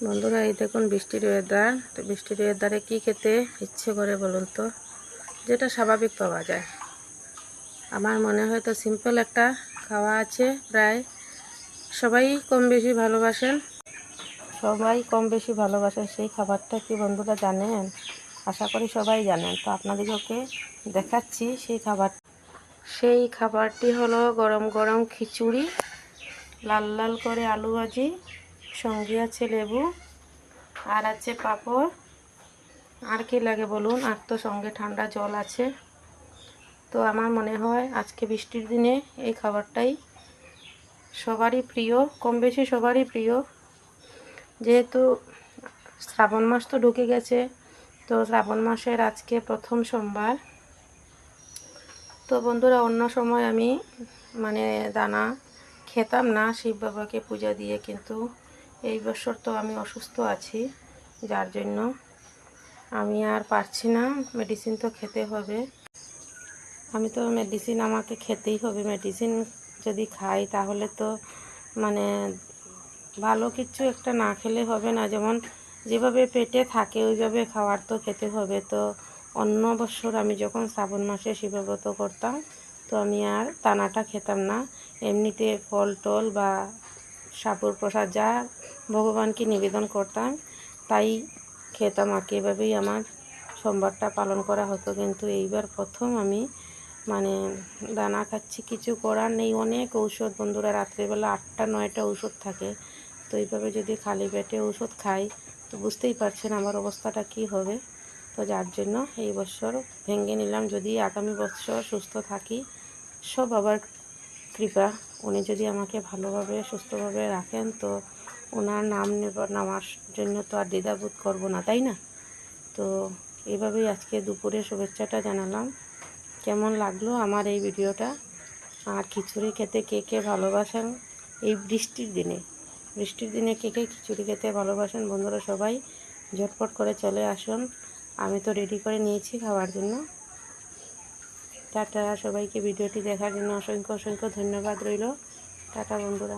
বন্ধুরা, এই দেখুন বৃষ্টির ওয়েদার। তো বৃষ্টির ওয়েদারে কী খেতে ইচ্ছে করে বলুন তো? যেটা স্বাভাবিক পাওয়া যায়। আমার মনে হয় তো সিম্পল একটা খাওয়া আছে, প্রায় সবাই কম বেশি ভালোবাসেন। সেই খাবারটা কি বন্ধুরা জানেন? আশা করি সবাই জানেন। তো আপনাদেরকে দেখাচ্ছি সেই খাবারটি হলো গরম গরম খিচুড়ি, লাল লাল করে আলু ভাজি, সঙ্গে আছে লেবু, আর আছে পাঁপড়। আর কি লাগে বলুন? আর তো সঙ্গে ঠান্ডা জল আছে। তো আমার মনে হয় আজকে বৃষ্টির দিনে এই খাবারটাই সবারই প্রিয়, কম বেশি সবারই প্রিয়। যেহেতু শ্রাবণ মাস তো ঢুকে গেছে, তো শ্রাবণ মাসের আজকে প্রথম সোমবার। তো বন্ধুরা, অন্য সময় আমি দানা খেতাম না শিব বাবাকে পূজা দিয়ে, কিন্তু এই বছর তো আমি অসুস্থ আছি, যার জন্য আমি আর পারছি না। মেডিসিন তো খেতে হবে, আমাকে খেতেই হবে। মেডিসিন যদি খাই তাহলে তো ভালো কিছু একটা না খেলে হবে না। যেমন যেভাবে পেটে থাকে ওইভাবে খাবার তো খেতে হবে। তো অন্য বছর আমি যখন শ্রাবণ মাসে শিবব্রত করতাম, তো আমি আর দানাটা খেতাম না। এমনিতে ফল টল বা সাপুর প্রসাদ যা ভগবানকে নিবেদন করতাম তাই খেতাম। আর এভাবেই আমার সোমবারটা পালন করা হতো। কিন্তু এইবার প্রথম আমি দানা খাচ্ছি, কিছু করার নেই। অনেক ঔষধ বন্ধুরা, রাত্রিবেলা 8টা-9টা ঔষধ থাকে। তো এইভাবে যদি খালি পেটে ঔষধ খাই, তো বুঝতেই পারছেন আমার অবস্থাটা কি হবে। তো যার জন্য এই বছর ভেঙে নিলাম। যদি আগামী বছর সুস্থ থাকি, সব আবার কৃপা। উনি যদি আমাকে ভালোভাবে সুস্থভাবে রাখেন, তো ওনার নাম নেওয়ার জন্য তো আর দ্বিধাবোধ করবো না, তাই না? তো এইভাবেই আজকে দুপুরে শুভেচ্ছাটা জানালাম। কেমন লাগলো আমার এই ভিডিওটা? আর খিচুড়ি খেতে কে কে ভালোবাসেন এই বৃষ্টির দিনে কে কে খিচুড়ি খেতে ভালোবাসেন বন্ধুরা? সবাই ঝটপট করে চলে আসুন। আমি তো রেডি করে নিয়েছি খাওয়ার জন্য। টাটা। সবাইকে ভিডিওটি দেখার জন্য অসংখ্য অসংখ্য ধন্যবাদ রইল। টাটা বন্ধুরা।